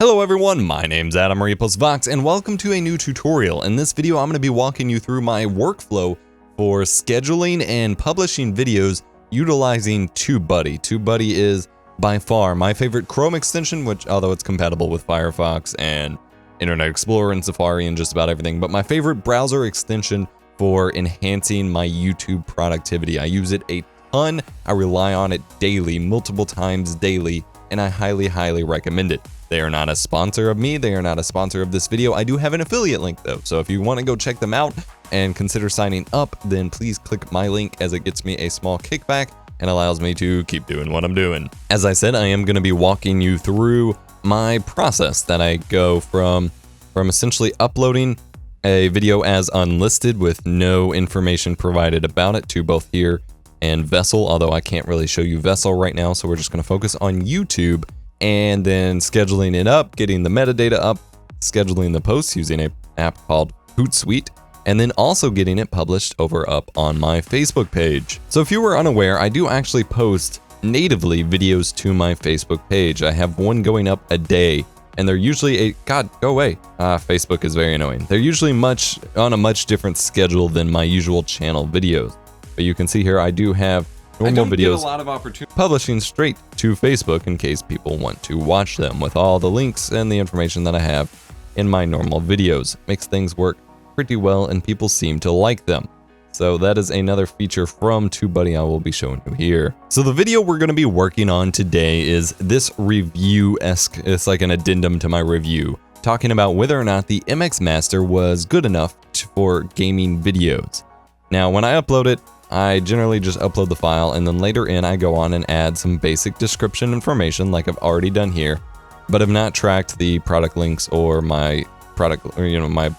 Hello everyone, my name's Adam or EposVox, and welcome to a new tutorial. In this video, I'm going to be walking you through my workflow for scheduling and publishing videos utilizing TubeBuddy. TubeBuddy is by far my favorite Chrome extension, which, although it's compatible with Firefox and Internet Explorer and Safari and just about everything, but my favorite browser extension for enhancing my YouTube productivity. I use it a ton, I rely on it daily, multiple times daily, and I highly recommend it. They are not a sponsor of me, they are not a sponsor of this video. I do have an affiliate link though, so if you want to go check them out and consider signing up, then please click my link as it gets me a small kickback and allows me to keep doing what I'm doing. As I said, I am going to be walking you through my process that I go from essentially uploading a video as unlisted with no information provided about it to both here and Vessel, although I can't really show you Vessel right now, so we're just going to focus on YouTube, and then scheduling it up, getting the metadata up, scheduling the posts using an app called Hootsuite, and then also getting it published over up on my Facebook page. So if you were unaware, I do actually post natively videos to my Facebook page. I have one going up a day, and they're usually God, go away. Facebook is very annoying. They're usually on a much different schedule than my usual channel videos. But you can see here, I do have normal videos publishing straight to Facebook in case people want to watch them with all the links and the information that I have in my normal videos. Makes things work pretty well and people seem to like them. So that is another feature from TubeBuddy I will be showing you here. So the video we're going to be working on today is this review-esque, it's like an addendum to my review, talking about whether or not the MX Master was good enough for gaming videos. Now when I upload it, I generally just upload the file, and then later in I go on and add some basic description information like I've already done here, but have not tracked the product links or my product, or my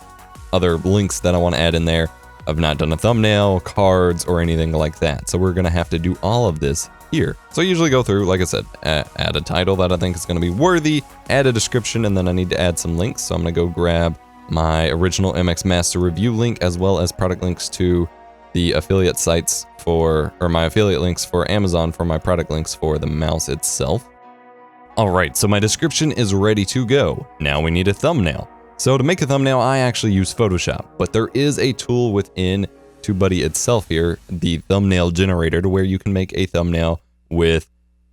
other links that I want to add in there. I've not done a thumbnail, cards, or anything like that. So we're going to have to do all of this here. So I usually go through, like I said, add a title that I think is going to be worthy, add a description, and then I need to add some links. So I'm going to go grab my original MX Master review link as well as product links to the affiliate sites or my affiliate links for Amazon for my product links for the mouse itself. Alright, so my description is ready to go. Now we need a thumbnail. So to make a thumbnail, I actually use Photoshop, but there is a tool within TubeBuddy itself here, the thumbnail generator, to where you can make a thumbnail with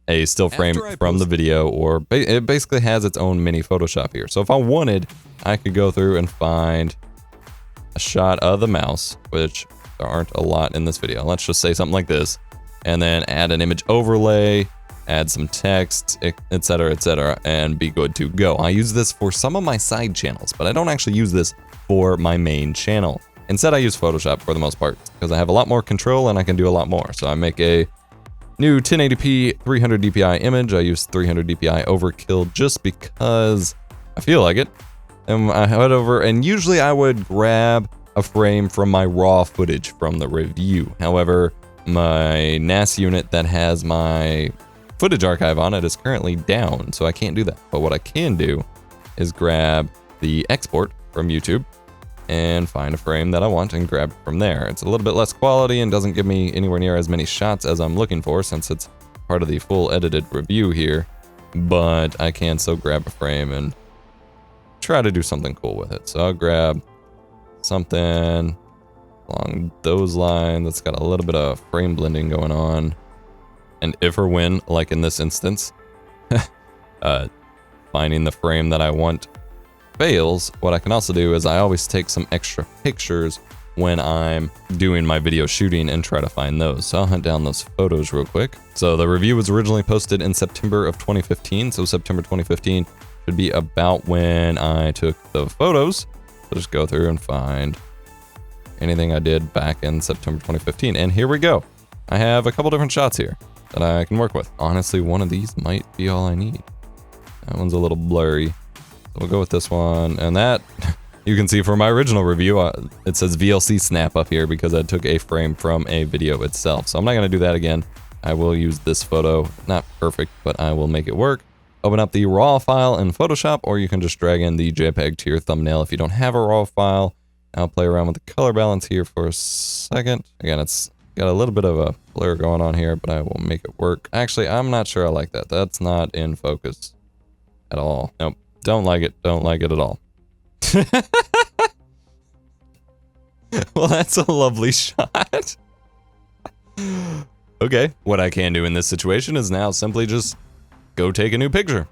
a still frame from the video, or it basically has its own mini Photoshop here. So if I wanted, I could go through and find a shot of the mouse, which there aren't a lot in this video. Let's just say something like this, and then add an image overlay, add some text, etc., and be good to go. I use this for some of my side channels, but I don't actually use this for my main channel. Instead, I use Photoshop for the most part, because I have a lot more control and I can do a lot more. So I make a new 1080p 300 DPI image. I use 300 DPI overkill just because I feel like it. And I head over, and usually I would grab a frame from my raw footage from the review. However, my NAS unit that has my footage archive on it is currently down, so I can't do that. But what I can do is grab the export from YouTube and find a frame that I want and grab it from there. It's a little bit less quality and doesn't give me anywhere near as many shots as I'm looking for, since it's part of the full edited review here, but I can still grab a frame and try to do something cool with it. So I'll grab something along those lines that's got a little bit of frame blending going on, and if or when, like in this instance, finding the frame that I want fails, what I can also do is I always take some extra pictures when I'm doing my video shooting and try to find those. So I'll hunt down those photos real quick. So the review was originally posted in September of 2015, so September 2015 should be about when I took the photos. So just go through and find anything I did back in September 2015. And here we go. I have a couple different shots here that I can work with. Honestly, one of these might be all I need. That one's a little blurry. So we'll go with this one. And that, you can see from my original review, it says VLC snap up here because I took a frame from a video itself. So I'm not going to do that again. I will use this photo. Not perfect, but I will make it work. Open up the raw file in Photoshop, or you can just drag in the JPEG to your thumbnail if you don't have a raw file. I'll play around with the color balance here for a second. Again, it's got a little bit of a blur going on here, but I will make it work. Actually, I'm not sure I like that. That's not in focus at all. Nope. Don't like it. Don't like it at all. Well, that's a lovely shot. Okay, what I can do in this situation is now simply just go take a new picture.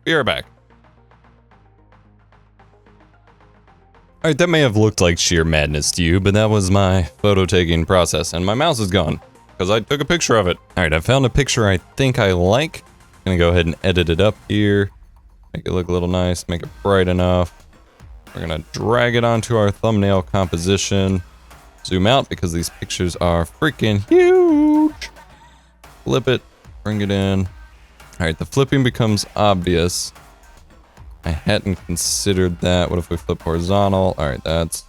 Be right back. Alright, that may have looked like sheer madness to you, but that was my photo taking process, and my mouse is gone, because I took a picture of it. Alright, I found a picture I think I like. I'm gonna go ahead and edit it up here. Make it look a little nice, make it bright enough. We're gonna drag it onto our thumbnail composition. Zoom out because these pictures are freaking huge. Flip it, bring it in. Alright, the flipping becomes obvious. I hadn't considered that. What if we flip horizontal? Alright, that's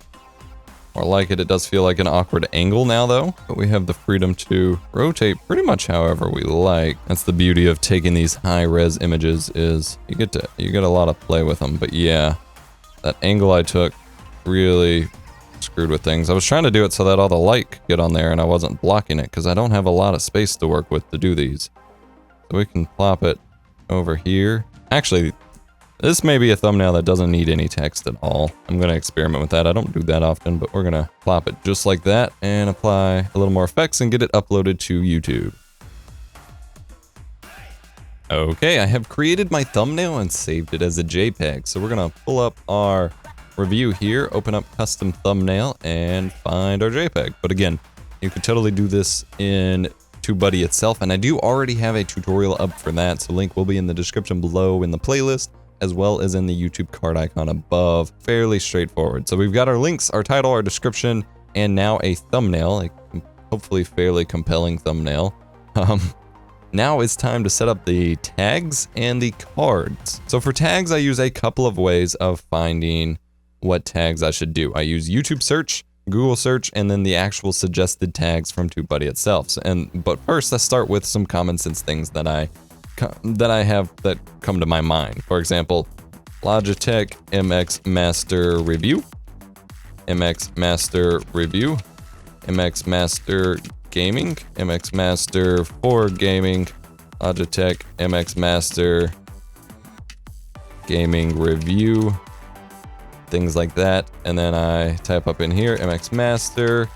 more like it. It does feel like an awkward angle now though, but we have the freedom to rotate pretty much however we like. That's the beauty of taking these high-res images is you get a lot of play with them. But yeah, that angle I took really screwed with things. I was trying to do it so that all the light could get on there and I wasn't blocking it because I don't have a lot of space to work with to do these. So we can plop it over here. Actually, this may be a thumbnail that doesn't need any text at all. I'm going to experiment with that. I don't do that often, but we're going to plop it just like that and apply a little more effects and get it uploaded to YouTube. Okay, I have created my thumbnail and saved it as a JPEG. So we're going to pull up our review here, open up custom thumbnail and find our JPEG. But again, you could totally do this in TubeBuddy itself. And I do already have a tutorial up for that. So link will be in the description below in the playlist, as well as in the YouTube card icon above. Fairly straightforward. So we've got our links, our title, our description, and now a thumbnail, a hopefully fairly compelling thumbnail. Now it's time to set up the tags and the cards. So for tags, I use a couple of ways of finding what tags I should do. I use YouTube search, Google search, and then the actual suggested tags from TubeBuddy itself. But first, let's start with some common sense things that I have that come to my mind. For example, Logitech MX Master Review, MX Master Review, MX Master Gaming, MX Master for Gaming, Logitech MX Master Gaming Review, things like that. And then I type up in here MX Master.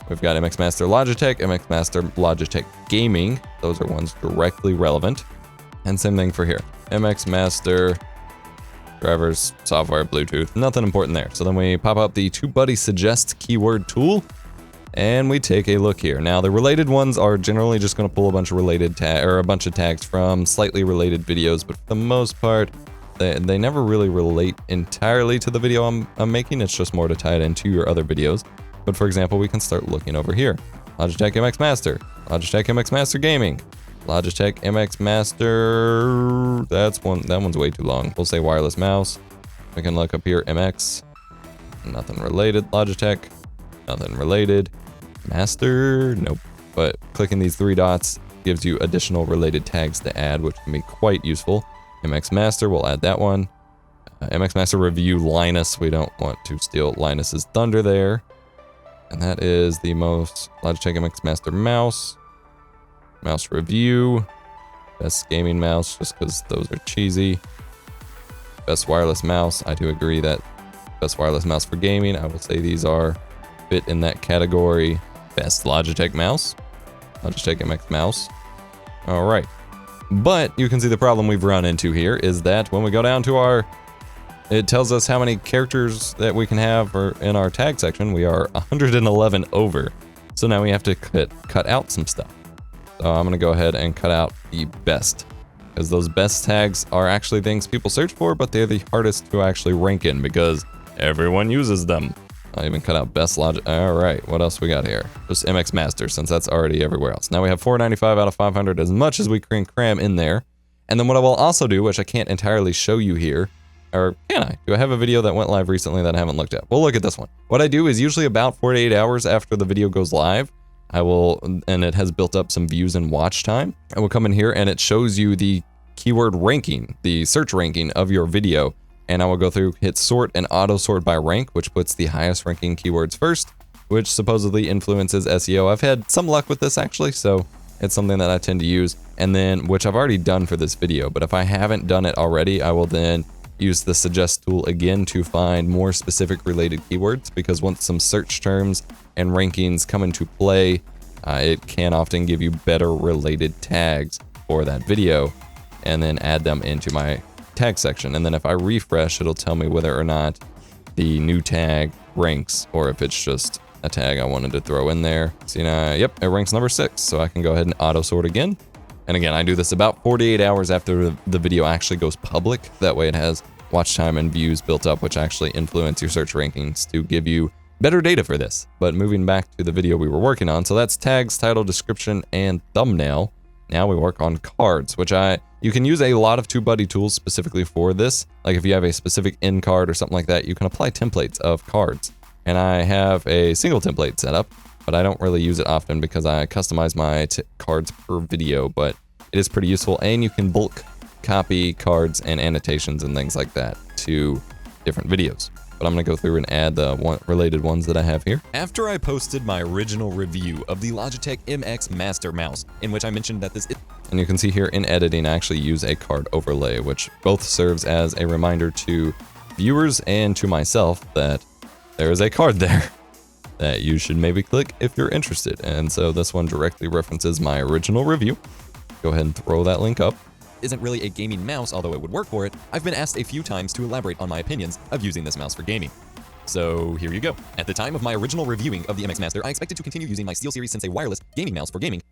We've got MX Master Logitech, MX Master Logitech Gaming. Those are ones directly relevant. And same thing for here. MX Master, drivers, software, Bluetooth, nothing important there. So then we pop up the TubeBuddy Suggest keyword tool and we take a look here. Now the related ones are generally just going to pull a bunch of related tags from slightly related videos, but for the most part, they never really relate entirely to the video I'm making. It's just more to tie it into your other videos. But for example, we can start looking over here. Logitech MX Master, Logitech MX Master Gaming, Logitech MX Master, that one's way too long. We'll say wireless mouse. We can look up here, MX, nothing related. Logitech, nothing related. Master, nope. But clicking these three dots gives you additional related tags to add, which can be quite useful. MX Master, we'll add that one. MX Master Review Linus, we don't want to steal Linus's thunder there. And that is the most Logitech MX Master mouse. Mouse review, best gaming mouse, just because those are cheesy. Best wireless mouse, I do agree that best wireless mouse for gaming, I will say these are fit in that category. Best Logitech mouse, Logitech MX mouse. All right, but you can see the problem we've run into here is that when we go down to it tells us how many characters that we can have in our tag section. We are 111 over, so now we have to cut out some stuff. So I'm going to go ahead and cut out the best, because those best tags are actually things people search for, but they're the hardest to actually rank in because everyone uses them. I'll even cut out best logic. All right, what else we got here? Just MX Master, since that's already everywhere else. Now we have 495 out of 500, as much as we can cram in there. And then what I will also do, which I can't entirely show you here, or can I? Do I have a video that went live recently that I haven't looked at? We'll look at this one. What I do is usually about 48 hours after the video goes live, and it has built up some views and watch time. I will come in here and it shows you the keyword ranking, the search ranking of your video. And I will go through, hit sort and auto sort by rank, which puts the highest ranking keywords first, which supposedly influences SEO. I've had some luck with this actually, so it's something that I tend to use. And then, which I've already done for this video, but if I haven't done it already, I will then use the suggest tool again to find more specific related keywords, because once some search terms and rankings come into play, it can often give you better related tags for that video, and then add them into my tag section. And then if I refresh, it'll tell me whether or not the new tag ranks, or if it's just a tag I wanted to throw in there. See now, yep, it ranks number 6, so I can go ahead and auto sort again. And again, I do this about 48 hours after the video actually goes public. That way it has watch time and views built up, which actually influence your search rankings to give you better data for this. But moving back to the video we were working on, so that's tags, title, description, and thumbnail. Now we work on cards, which you can use a lot of TubeBuddy tools specifically for this. Like if you have a specific end card or something like that, you can apply templates of cards. And I have a single template set up, but I don't really use it often because I customize my cards per video, but it is pretty useful. And you can bulk copy cards and annotations and things like that to different videos. But I'm going to go through and add the related ones that I have here. After I posted my original review of the Logitech MX Master Mouse, in which I mentioned that and you can see here in editing, I actually use a card overlay, which both serves as a reminder to viewers and to myself that there is a card there that you should maybe click if you're interested. And so this one directly references my original review. Go ahead and throw that link up. Isn't really a gaming mouse, although it would work for it. I've been asked a few times to elaborate on my opinions of using this mouse for gaming. So here you go. At the time of my original reviewing of the MX Master, I expected to continue using my SteelSeries Sensei wireless gaming mouse for gaming.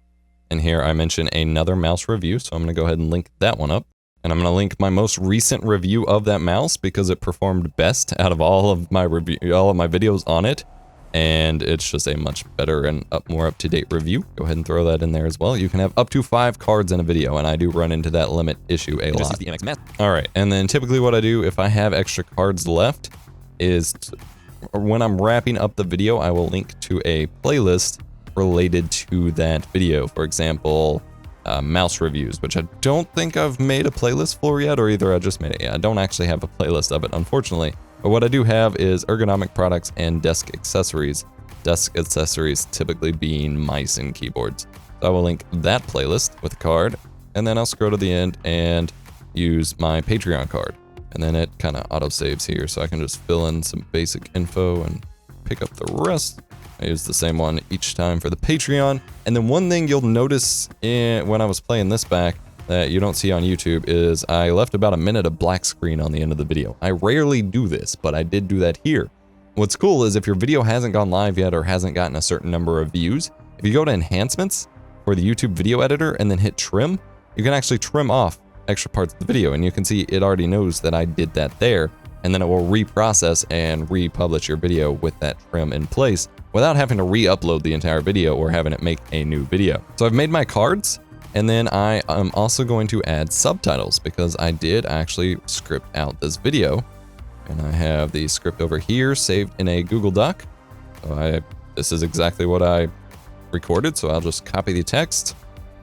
And here I mention another mouse review, so I'm going to go ahead and link that one up. And I'm going to link my most recent review of that mouse because it performed best out of all of my videos on it. And it's just a much better and more up-to-date review. Go ahead and throw that in there as well. You can have up to 5 cards in a video, and I do run into that limit issue a lot. The MX All right, and then typically what I do if I have extra cards left is when I'm wrapping up the video, I will link to a playlist related to that video. For example, mouse reviews, which I don't think I've made a playlist for yet, or either I just made it. Yeah, I don't actually have a playlist of it, unfortunately. But what I do have is ergonomic products and desk accessories. Desk accessories typically being mice and keyboards. So I will link that playlist with a card, and then I'll scroll to the end and use my Patreon card. And then it kind of auto-saves here, so I can just fill in some basic info and pick up the rest. I use the same one each time for the Patreon. And then one thing you'll notice when I was playing this back that you don't see on YouTube is I left about a minute of black screen on the end of the video. I rarely do this, but I did do that here. What's cool is if your video hasn't gone live yet or hasn't gotten a certain number of views, if you go to enhancements for the YouTube video editor and then hit trim, you can actually trim off extra parts of the video, and you can see it already knows that I did that there, and then it will reprocess and republish your video with that trim in place without having to re-upload the entire video or having it make a new video. So I've made my cards. And then I am also going to add subtitles because I did actually script out this video. And I have the script over here saved in a Google Doc. So this is exactly what I recorded. So I'll just copy the text,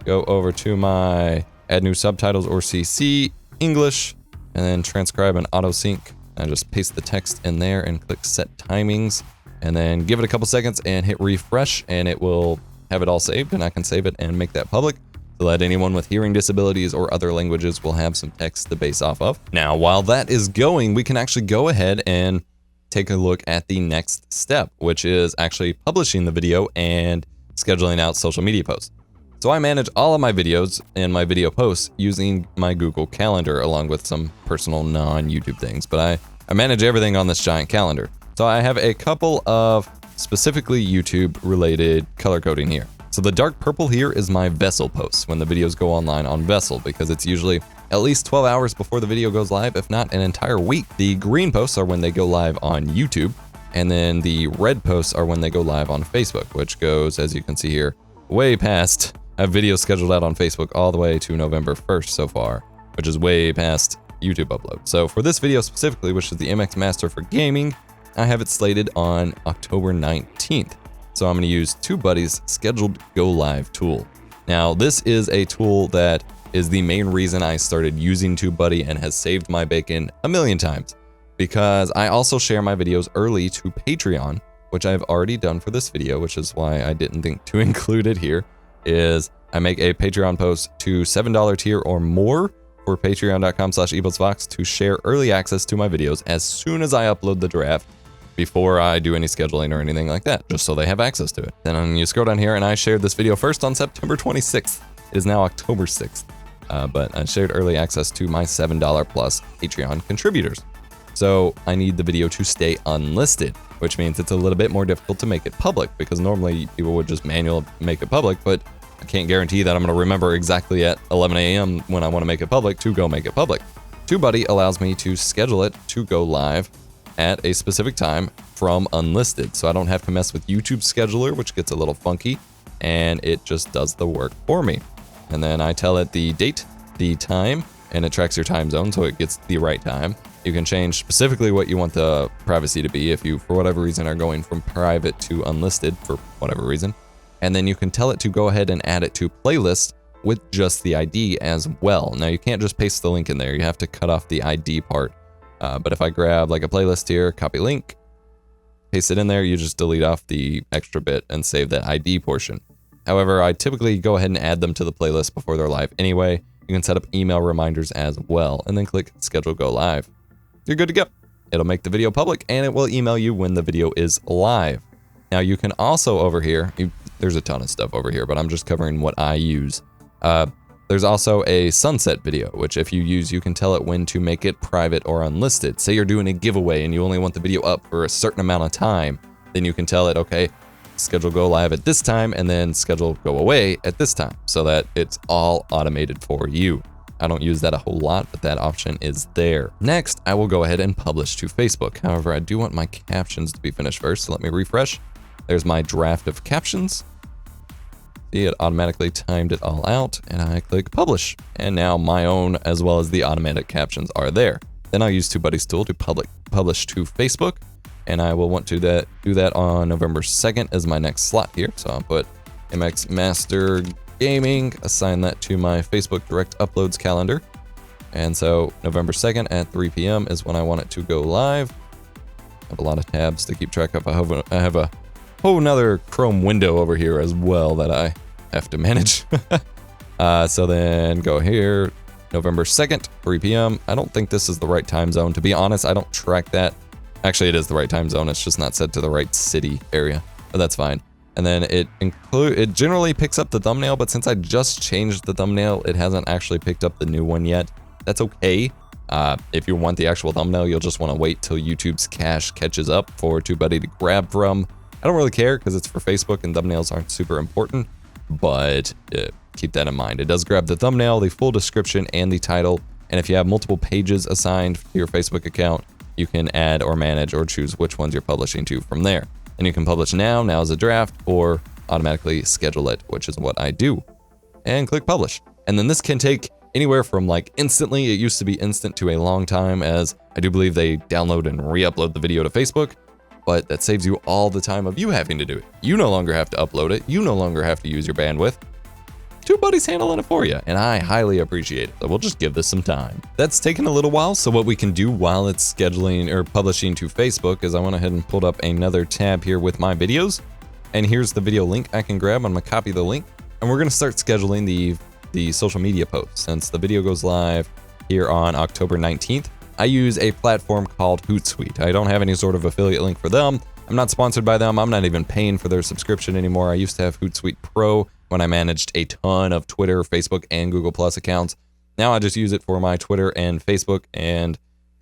go over to my add new subtitles or CC, English, and then transcribe and auto sync. I just paste the text in there and click set timings, and then give it a couple seconds and hit refresh, and it will have it all saved, and I can save it and make that public, so that anyone with hearing disabilities or other languages will have some text to base off of. Now, while that is going, we can actually go ahead and take a look at the next step, which is actually publishing the video and scheduling out social media posts. So I manage all of my videos and my video posts using my Google Calendar, along with some personal non-YouTube things, but I manage everything on this giant calendar. So I have a couple of specifically YouTube related color coding here. So the dark purple here is my Vessel posts when the videos go online on Vessel, because it's usually at least 12 hours before the video goes live, if not an entire week. The green posts are when they go live on YouTube, and then the red posts are when they go live on Facebook, which goes, as you can see here, way past. I have videos scheduled out on Facebook all the way to November 1st so far, which is way past YouTube upload. So for this video specifically, which is the MX Master for gaming, I have it slated on October 19th. So I'm going to use TubeBuddy's scheduled go live tool. Now, this is a tool that is the main reason I started using TubeBuddy and has saved my bacon a million times, because I also share my videos early to Patreon, which I've already done for this video, which is why I didn't think to include it here, is I make a Patreon post to $7 tier or more for patreon.com/EposVox to share early access to my videos as soon as I upload the draft before I do any scheduling or anything like that, just so they have access to it. Then you scroll down here, and I shared this video first on September 26th. It is now October 6th, but I shared early access to my $7 plus Patreon contributors. So I need the video to stay unlisted, which means it's a little bit more difficult to make it public, because normally people would just manually make it public, but I can't guarantee that I'm going to remember exactly at 11 a.m. when I want to make it public to go make it public. TubeBuddy allows me to schedule it to go live at a specific time from unlisted, so I don't have to mess with YouTube scheduler, which gets a little funky, and it just does the work for me. And then I tell it the date, the time, and it tracks your time zone, so it gets the right time. You can change specifically what you want the privacy to be if you, for whatever reason, are going from private to unlisted for whatever reason. And then you can tell it to go ahead and add it to playlist with just the ID as well. Now, you can't just paste the link in there. You have to cut off the ID part. But if I grab like a playlist here, copy link, paste it in there, you just delete off the extra bit and save that ID portion. However, I typically go ahead and add them to the playlist before they're live anyway. You can set up email reminders as well, and then click schedule go live. You're good to go. It'll make the video public, and it will email you when the video is live. Now, you can also over here, there's a ton of stuff over here, but I'm just covering what I use. There's also a sunset video, which if you use, you can tell it when to make it private or unlisted. Say you're doing a giveaway and you only want the video up for a certain amount of time, then you can tell it, okay, schedule go live at this time and then schedule go away at this time, so that it's all automated for you. I don't use that a whole lot, but that option is there. Next, I will go ahead and publish to Facebook. However, I do want my captions to be finished first, so let me refresh. There's my draft of captions. See, it automatically timed it all out, and I click publish. And now my own, as well as the automatic captions, are there. Then I'll use TubeBuddy's tool to publish to Facebook, and I will want to do that on November 2nd as my next slot here. So I'll put MX Master Gaming, assign that to my Facebook direct uploads calendar. And so November 2nd at 3 p.m. is when I want it to go live. I have a lot of tabs to keep track of. I have a whole nother Chrome window over here as well that I have to manage. So then go here, November 2nd, 3 p.m. I don't think this is the right time zone. To be honest, I don't track that. Actually, it is the right time zone. It's just not set to the right city area, but that's fine. And then it generally picks up the thumbnail, but since I just changed the thumbnail, it hasn't actually picked up the new one yet. That's okay. If you want the actual thumbnail, you'll just want to wait till YouTube's cache catches up for TubeBuddy to grab from. I don't really care because it's for Facebook and thumbnails aren't super important, but keep that in mind. It does grab the thumbnail, the full description, and the title. And if you have multiple pages assigned to your Facebook account, you can add or manage or choose which ones you're publishing to from there. And you can publish now as a draft, or automatically schedule it, which is what I do. And click publish. And then this can take anywhere from like instantly, it used to be instant, to a long time, as I do believe they download and re-upload the video to Facebook. But that saves you all the time of you having to do it. You no longer have to upload it. You no longer have to use your bandwidth. TubeBuddy's handling it for you, and I highly appreciate it. So we'll just give this some time. That's taken a little while, so what we can do while it's scheduling or publishing to Facebook is I went ahead and pulled up another tab here with my videos. And here's the video link I can grab. I'm gonna copy the link, and we're gonna start scheduling the social media posts. Since the video goes live here on October 19th, I use a platform called Hootsuite. I don't have any sort of affiliate link for them. I'm not sponsored by them. I'm not even paying for their subscription anymore. I used to have Hootsuite Pro when I managed a ton of Twitter, Facebook, and Google Plus accounts. Now I just use it for my Twitter and Facebook, and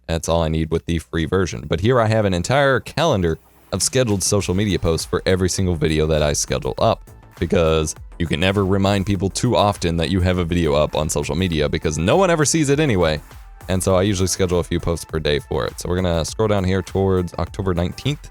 that's all I need with the free version. But here I have an entire calendar of scheduled social media posts for every single video that I schedule up, because you can never remind people too often that you have a video up on social media, because no one ever sees it anyway. And so I usually schedule a few posts per day for it. So we're gonna scroll down here towards October 19th,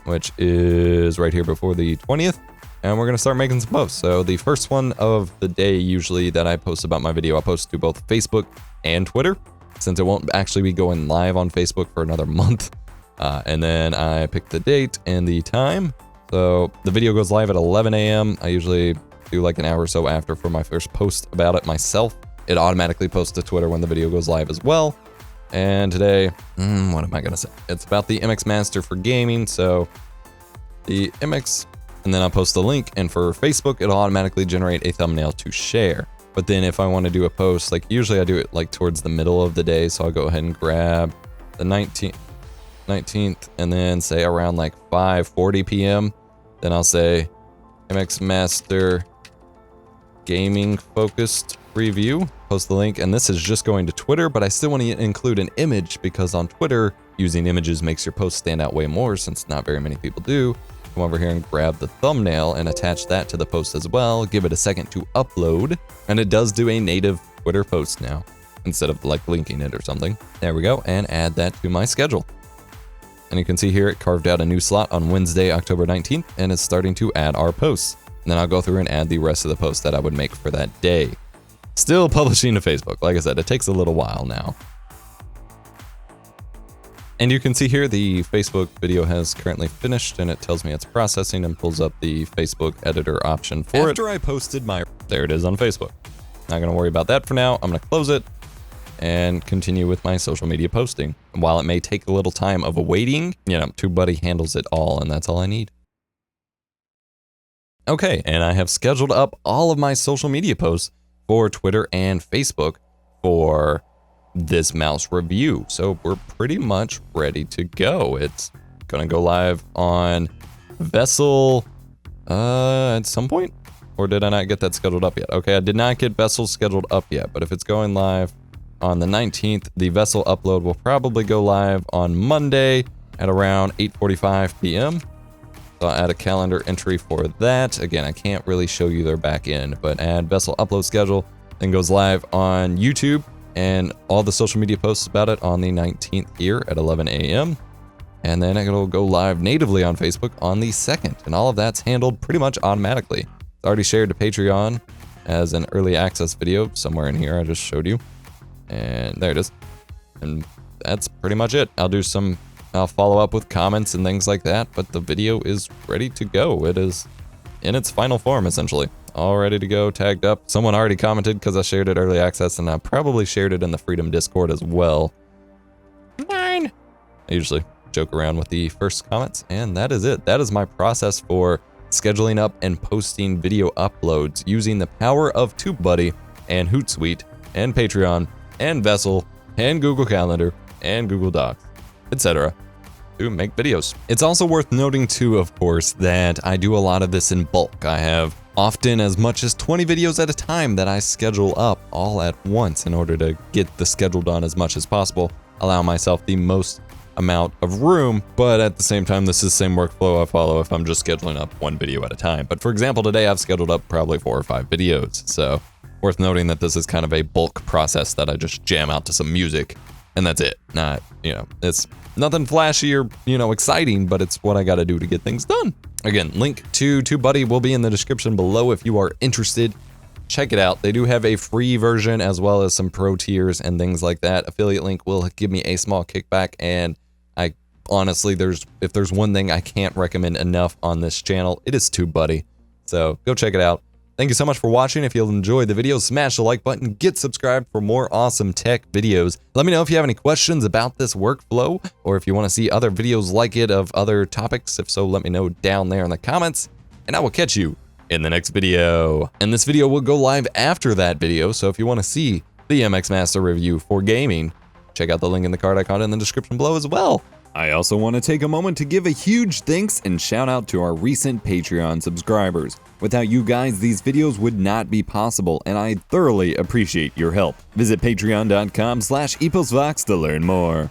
which is right here before the 20th. And we're gonna start making some posts. So the first one of the day usually that I post about my video, I post to both Facebook and Twitter, since it won't actually be going live on Facebook for another month. And then I pick the date and the time. So the video goes live at 11 a.m. I usually do like an hour or so after for my first post about it myself. It automatically posts to Twitter when the video goes live as well. And today, what am I gonna say? It's about the MX Master for gaming. So the MX, and then I'll post the link. And for Facebook, it'll automatically generate a thumbnail to share. But then if I want to do a post, like usually I do it like towards the middle of the day, so I'll go ahead and grab the 19th and then say around like 5:40 p.m. Then I'll say MX Master Gaming Focused Review, post the link, and this is just going to Twitter, but I still want to include an image because on Twitter, using images makes your post stand out way more since not very many people do. Come over here and grab the thumbnail and attach that to the post as well. Give it a second to upload, and it does do a native Twitter post now instead of like linking it or something. There we go, and add that to my schedule. And you can see here it carved out a new slot on Wednesday, October 19th, and it's starting to add our posts. And then I'll go through and add the rest of the posts that I would make for that day. Still publishing to Facebook. Like I said, it takes a little while now. And you can see here the Facebook video has currently finished, and it tells me it's processing and pulls up the Facebook editor option for it. After I posted my... There it is on Facebook. Not going to worry about that for now. I'm going to close it and continue with my social media posting. And while it may take a little time of awaiting, you know, TubeBuddy handles it all, and that's all I need. Okay, and I have scheduled up all of my social media posts for Twitter and Facebook for this mouse review. So we're pretty much ready to go. It's gonna go live on Vessel at some point, or did I not get that scheduled up yet? Okay, I did not get Vessel scheduled up yet, but if it's going live on the 19th, the Vessel upload will probably go live on Monday at around 8:45 p.m. So I'll add a calendar entry for that. Again, I can't really show you their back end, but add Vessel upload schedule, then goes live on YouTube and all the social media posts about it on the 19th here at 11 a.m. And then it'll go live natively on Facebook on the 2nd. And all of that's handled pretty much automatically. It's already shared to Patreon as an early access video somewhere in here I just showed you. And there it is. And that's pretty much it. I'll follow up with comments and things like that, but the video is ready to go. It is in its final form, essentially. All ready to go, tagged up. Someone already commented because I shared it early access, and I probably shared it in the Freedom Discord as well. Mine. I usually joke around with the first comments, and that is it. That is my process for scheduling up and posting video uploads using the power of TubeBuddy and Hootsuite and Patreon and Vessel and Google Calendar and Google Docs, etc. to make videos. It's also worth noting too, of course, that I do a lot of this in bulk. I have often as much as 20 videos at a time that I schedule up all at once in order to get the schedule done as much as possible, allow myself the most amount of room, but at the same time, this is the same workflow I follow if I'm just scheduling up one video at a time. But for example, today I've scheduled up probably 4 or 5 videos, so worth noting that this is kind of a bulk process that I just jam out to some music, and that's it. Not, it's nothing flashy or, exciting, but it's what I gotta do to get things done. Again, link to TubeBuddy will be in the description below if you are interested. Check it out. They do have a free version as well as some pro tiers and things like that. Affiliate link will give me a small kickback, and I honestly, if there's one thing I can't recommend enough on this channel, it is TubeBuddy. So go check it out. Thank you so much for watching. If you'll enjoy the video, smash the like button, get subscribed for more awesome tech videos. Let me know if you have any questions about this workflow, or if you want to see other videos like it of other topics. If so, let me know down there in the comments, and I will catch you in the next video. And this video will go live after that video, so if you want to see the MX Master review for gaming, check out the link in the card icon in the description below as well. I also want to take a moment to give a huge thanks and shout out to our recent Patreon subscribers. Without you guys, these videos would not be possible, and I thoroughly appreciate your help. Visit patreon.com/EposVox to learn more.